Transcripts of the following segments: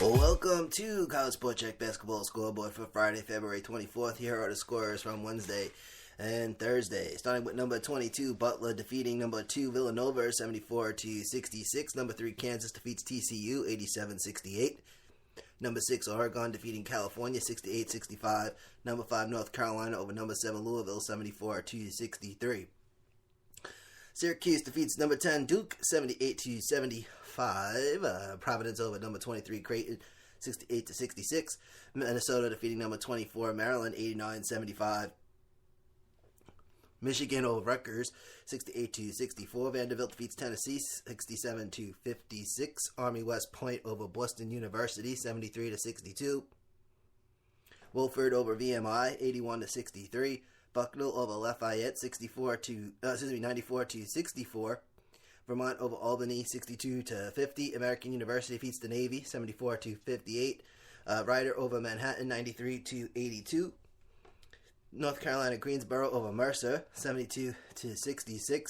Welcome to College Sport Check Basketball Scoreboard for Friday, February 24th. Here are the scores from Wednesday and Thursday. Starting with number 22, Butler defeating number 2, Villanova, 74-66. Number 3, Kansas defeats TCU, 87-68. Number 6, Oregon defeating California, 68-65. Number 5, North Carolina over number 7, Louisville, 74-63. Syracuse defeats number 10, Duke, 78-75. Providence over number 23, Creighton, 68-66. Minnesota defeating number 24, Maryland, 89-75. Michigan over Rutgers, 68-64. Vanderbilt defeats Tennessee, 67-56. Army West Point over Boston University, 73-62. Wolford over VMI, 81-63. Bucknell over Lafayette, 94-64. Vermont over Albany, 62-50. American University defeats the Navy, 74-58. Rider over Manhattan, 93-82. North Carolina Greensboro over Mercer, 72-66.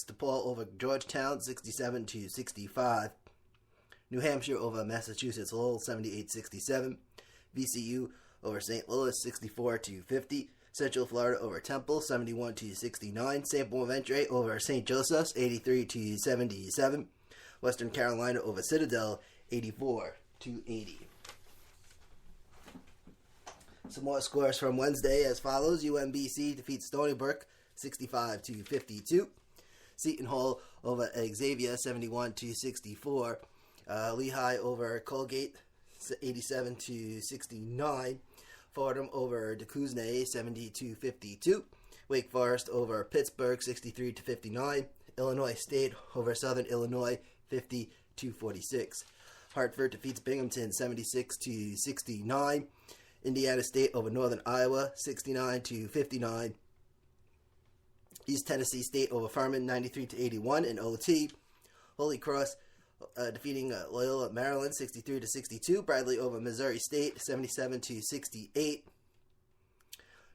DePaul over Georgetown, 67-65. New Hampshire over Massachusetts Lowell, 78-67. VCU over St. Louis, 64-50. Central Florida over Temple, 71-69. St. Bonaventure over St. Joseph's, 83-77. Western Carolina over Citadel, 84-80. Some more scores from Wednesday as follows. UMBC defeats Stony Brook, 65-52. Seton Hall over Xavier, 71-64. Lehigh over Colgate, 87-69. Fordham over Duquesne, 70-52. Wake Forest over Pittsburgh, 63-59. Illinois State over Southern Illinois, 50-46. Hartford defeats Binghamton, 76-69. Indiana State over Northern Iowa, 69-59. East Tennessee State over Furman, 93-81 in OT. Holy Cross defeating Loyola Maryland, 63-62. Bradley over Missouri State, 77-68.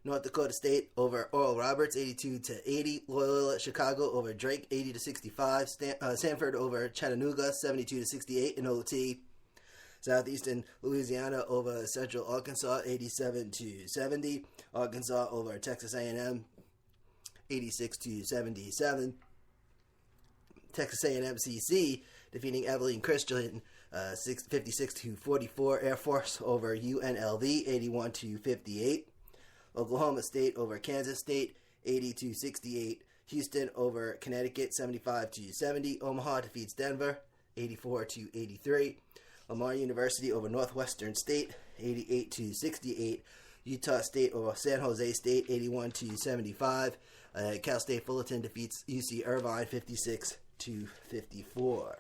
North Dakota State over Oral Roberts, 82-80. Loyola Chicago over Drake, 80-65. Sanford over Chattanooga, 72-68 in OT. Southeastern Louisiana over Central Arkansas, 87-70. Arkansas over Texas A&M, 86-77. Texas A&M CC defeating Abilene Christian, 56-44. Air Force over UNLV, 81-58. Oklahoma State over Kansas State, 80-68. Houston over Connecticut, 75-70. Omaha defeats Denver, 84-83. Lamar University over Northwestern State, 88-68. Utah State over San Jose State, 81-75. Cal State Fullerton defeats UC Irvine, 56-54.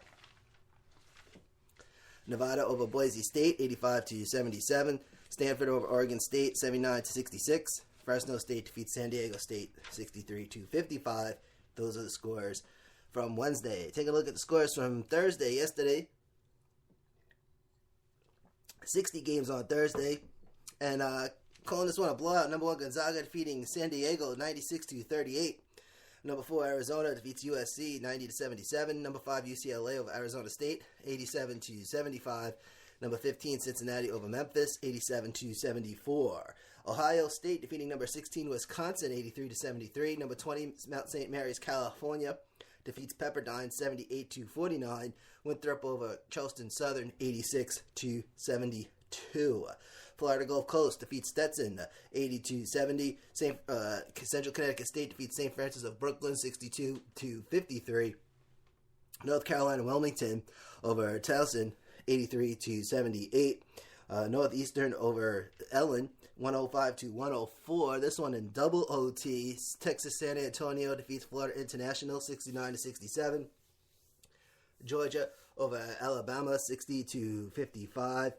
Nevada over Boise State, 85-77. Stanford over Oregon State, 79-66. Fresno State defeats San Diego State, 63-55. Those are the scores from Wednesday. Take a look at the scores from Thursday. Yesterday, 60 games on Thursday, and calling this one a blowout. Number 1, Gonzaga defeating San Diego, 96-38. Number 4, Arizona defeats USC, 90-77. Number 5, UCLA over Arizona State, 87-75. Number 15, Cincinnati over Memphis, 87-74. Ohio State defeating number 16, Wisconsin, 83-73. Number 20, Mount St. Mary's, California defeats Pepperdine, 78-49. Winthrop over Charleston Southern, 86-72. Florida Gulf Coast defeats Stetson, 82-70. Central Connecticut State defeats St. Francis of Brooklyn, 62-53. North Carolina Wilmington over Towson, 83-78. Northeastern over Ellen, 105-104. This one in double OT. Texas San Antonio defeats Florida International, 69-67. Georgia over Alabama, 60-55.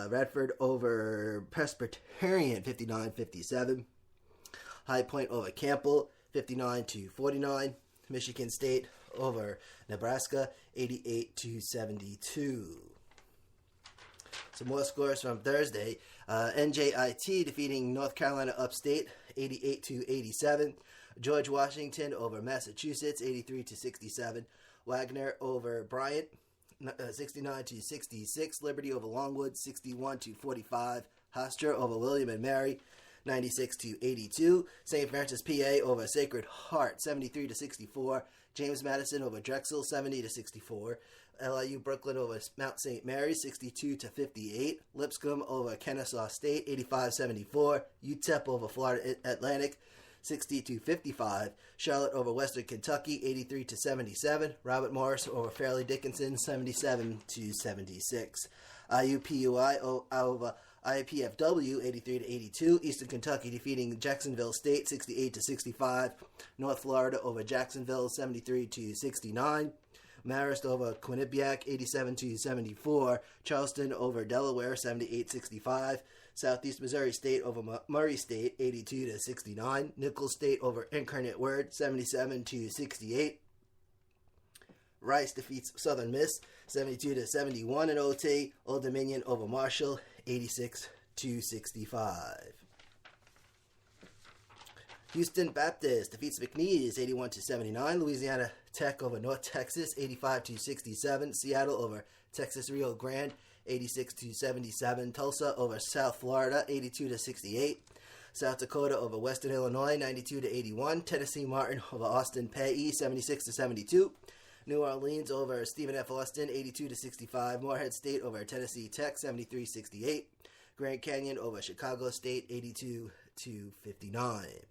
Radford over Presbyterian, 59-57. High Point over Campbell, 59-49. Michigan State over Nebraska, 88-72. Some more scores from Thursday. NJIT defeating North Carolina Upstate, 88-87. George Washington over Massachusetts, 83-67. Wagner over Bryant, 69-66. Liberty over Longwood, 61-45. Hofstra over William and Mary, 96-82. St. Francis, PA over Sacred Heart, 73-64. James Madison over Drexel, 70-64. LIU Brooklyn over Mount St. Mary's, 62-58. Lipscomb over Kennesaw State, 85-74. UTEP over Florida Atlantic, 60-55. Charlotte over Western Kentucky, 83-77. Robert Morris over Fairleigh Dickinson, 77-76. IUPUI over IPFW, 83-82. Eastern Kentucky defeating Jacksonville State, 68-65. North Florida over Jacksonville, 73-69. Marist over Quinnipiac, 87-74. Charleston over Delaware, 78-65. Southeast Missouri State over Murray State, 82-69. Nicholls State over Incarnate Word, 77-68. Rice defeats Southern Miss, 72-71 in OT. Old Dominion over Marshall, 86-65. Houston Baptist defeats McNeese, 81-79. Louisiana Tech over North Texas, 85-67. Seattle over Texas Rio Grande, 86-77. Tulsa over South Florida, 82-68. South Dakota over Western Illinois, 92-81. Tennessee Martin over Austin Payee, 76-72. New Orleans over Stephen F. Austin, 82-65. Morehead State over Tennessee Tech, 73-68. Grand Canyon over Chicago State, 82-59.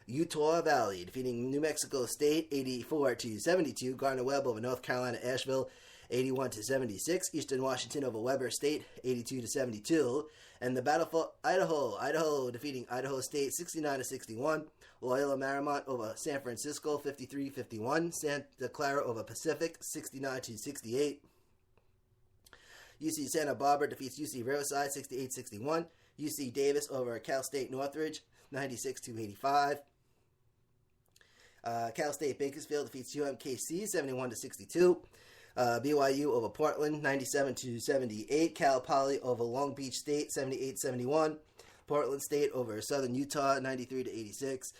Utah Valley defeating New Mexico State, 84-72. Gardner-Webb over North Carolina Asheville, 81-76. Eastern Washington over Weber State, 82-72. And the battle for Idaho defeating Idaho State, 69-61. Loyola Marymount over San Francisco, 53-51. Santa Clara over Pacific, 69-68. UC Santa Barbara defeats UC Riverside, 68-61. UC Davis over Cal State Northridge, 96-85. Cal State Bakersfield defeats UMKC, 71-62. BYU over Portland, 97-78. Cal Poly over Long Beach State, 78-71. Portland State over Southern Utah, 93-86.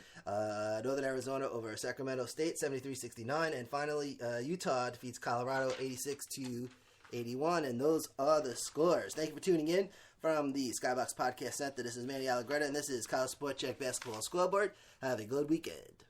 Northern Arizona over Sacramento State, 73-69. And finally, Utah defeats Colorado, 86-81. And those are the scores. Thank you for tuning in from the Skybox Podcast Center. This is Manny Allegretta, and this is College Sport Check Basketball Scoreboard. Have a good weekend.